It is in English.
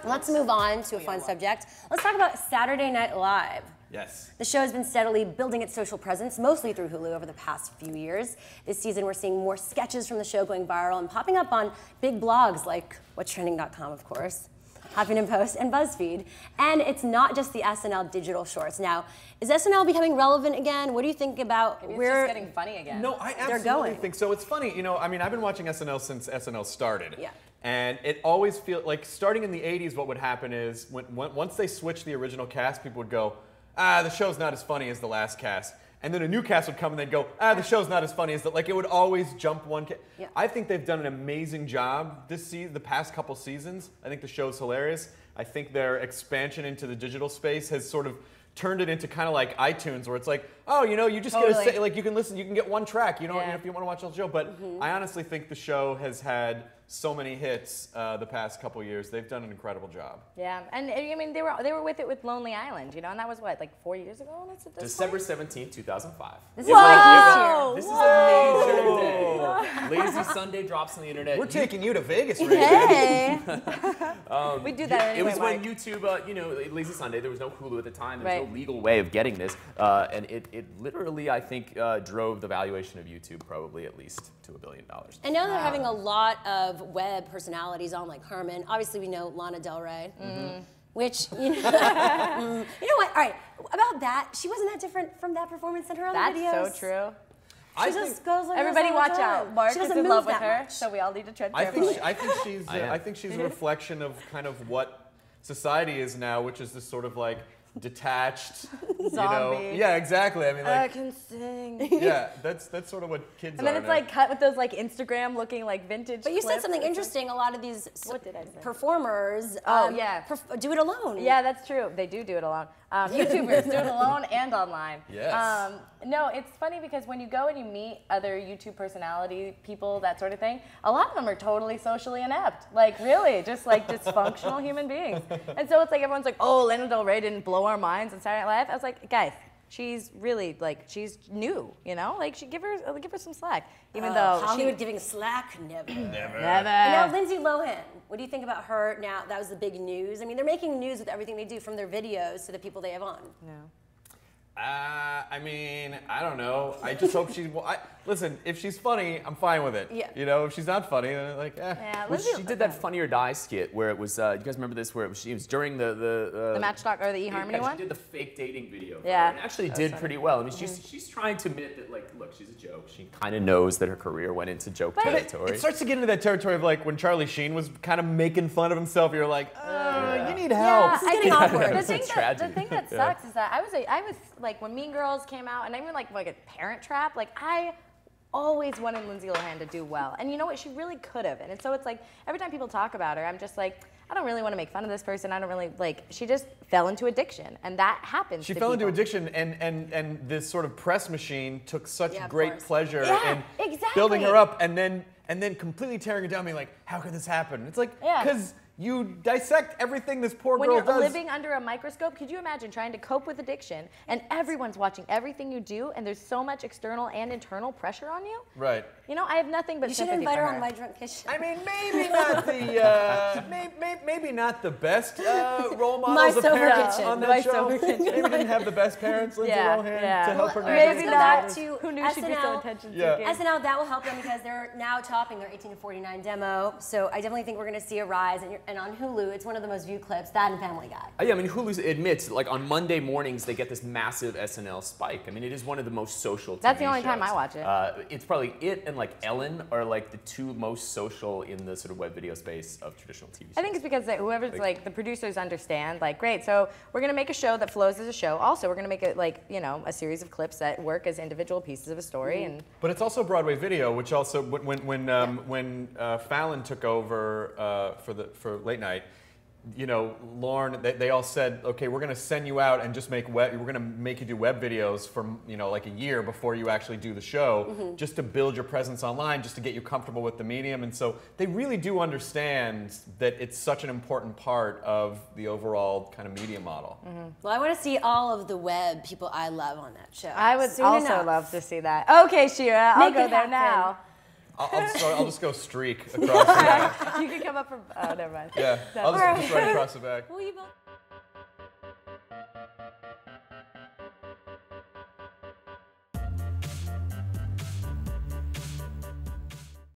Let's move on to a fun subject. Let's talk about Saturday Night Live. Yes. The show has been steadily building its social presence, mostly through Hulu, over the past few years. This season, we're seeing more sketches from the show going viral and popping up on big blogs like whatstrending.com, of course, Huffington Post, and BuzzFeed. And it's not just the SNL digital shorts. Now, is SNL becoming relevant again? What do you think about where it's just getting funny again? No, I absolutely think so. It's funny, you know, I mean, I've been watching SNL since SNL started. Yeah. And it always feels like starting in the 80s, what would happen is once they switched the original cast, people would go, the show's not as funny as the last cast. And then a new cast would come and they'd go, the show's not as funny as that. Like, it would always jump one cast. Yeah. I think they've done an amazing job this season, the past couple seasons. I think the show's hilarious. I think their expansion into the digital space has sort of turned it into kind of like iTunes, where it's like, oh, you know, you just get to say, like, you can listen, you can get one track, you know, if you want to watch the whole show. But I honestly think the show has had so many hits the past couple years. They've done an incredible job. Yeah, and I mean, they were with it with Lonely Island, you know, and that was what, like 4 years ago? December 17th, 2005. This is like this is a major day. Lazy Sunday drops on the internet. We're taking you to Vegas, right? Hey! We do that anyway, It was when Mike. YouTube, you know, Lazy Sunday, there was no Hulu at the time. There was no legal way of getting this. And it literally, I think, drove the valuation of YouTube probably at least to $1 billion. And now they're having a lot of web personalities on, like Herman. Obviously, we know Lana Del Rey, which, you know, you know what? All right, about that, she wasn't that different from that performance in her other videos. That's so true. She just goes like Everybody this all the watch time. out. Mark She is doesn't in move love with that her, much. so we all need to tread I carefully. think she's a reflection of kind of what society is now, which is this sort of like detached, you know. Yeah, exactly. I mean, like, I can sing. yeah, that's sort of what kids are. And then it's now. like cut with those like Instagram looking like vintage. But you said clips. something interesting. A lot of these What did I say? performers yeah. do it alone. Yeah, that's true. They do it alone. YouTubers do it alone and online. Yes. No, it's funny because when you go and you meet other YouTube personality people, that sort of thing, a lot of them are totally socially inept. Like, really, just like dysfunctional human beings. And so it's like everyone's like, oh, Lana Del Rey didn't blow our minds on Saturday Night Live. I was like, guys, she's really like, she's new, you know? Like, give her some slack. Even though Hollywood giving slack, never. Never. And now Lindsay Lohan, what do you think about her now? That was the big news. I mean, they're making news with everything they do, from their videos to the people they have on. No. I mean, I don't know. I just hope she's. Listen, if she's funny, I'm fine with it. Yeah. You know, if she's not funny, then like, Yeah, Well, she did that Funny or Die skit where it was, you guys remember this, where it was during the Matchstock or the eHarmony one? She did the fake dating video. Yeah. And actually did pretty well. I mean, she's trying to admit that, like, look, she's a joke. She kind of knows that her career went into joke territory. It starts to get into that territory of like when Charlie Sheen was kind of making fun of himself. You're like, you need help. This is getting awkward. The thing that sucks is that I was like, when Mean Girls came out, and even like a Parent Trap, like I always wanted Lindsay Lohan to do well. And you know what? She really could have. And so it's like, every time people talk about her, I'm just like, I don't really want to make fun of this person. I don't really, like, she just fell into addiction. And that happens She to fell into people. addiction, and this sort of press machine took such Yeah, of great course. pleasure Yeah, in exactly. building her up, and then completely tearing her down, being like, how could this happen? It's like, Yeah. because you dissect everything this poor When girl you're does. living under a microscope, could you imagine trying to cope with addiction and everyone's watching everything you do and there's so much external and internal pressure on you? Right. You know, I have nothing but You should sympathy invite for her on My Drunk Kitchen. I mean, maybe not the maybe not the best role models My of Sober parents Kitchen. on that My show. Sober Kitchen. Maybe didn't have the best parents, Lindsay Yeah, Lohan, yeah. to help her Well, navigate. let's Maybe go not. back to Who knew she'd be so SNL. attention Yeah. seeking? SNL, that will help them because they're now topping their 18 to 49 demo. So I definitely think we're going to see a rise. And on Hulu, it's one of the most viewed clips, that and Family Guy. Yeah, I mean, Hulu admits, like, on Monday mornings, they get this massive SNL spike. I mean, it is one of the most social TV That's the only shows. time I watch it. It's probably it and, like, Ellen are, like, the two most social in the sort of web video space of traditional TV shows. I think it's because whoever's like the producers understand, like, great, so we're gonna make a show that flows as a show. Also, we're gonna make it like, you know, a series of clips that work as individual pieces of a story. And But it's also Broadway video, which also when Fallon took over for late night, you know, Lauren, they all said, okay, we're going to send you out and just we're going to make you do web videos for, you know, like a year before you actually do the show, just to build your presence online, just to get you comfortable with the medium. And so they really do understand that it's such an important part of the overall kind of media model. Well, I want to see all of the web people I love on that show. I would Soon also enough. love to see that. Okay, Shira, I'll Make go it there happen. now. I'll just go streak across the back. You can come up from. Oh, never mind. Yeah, I'll just right across the back. Will you both?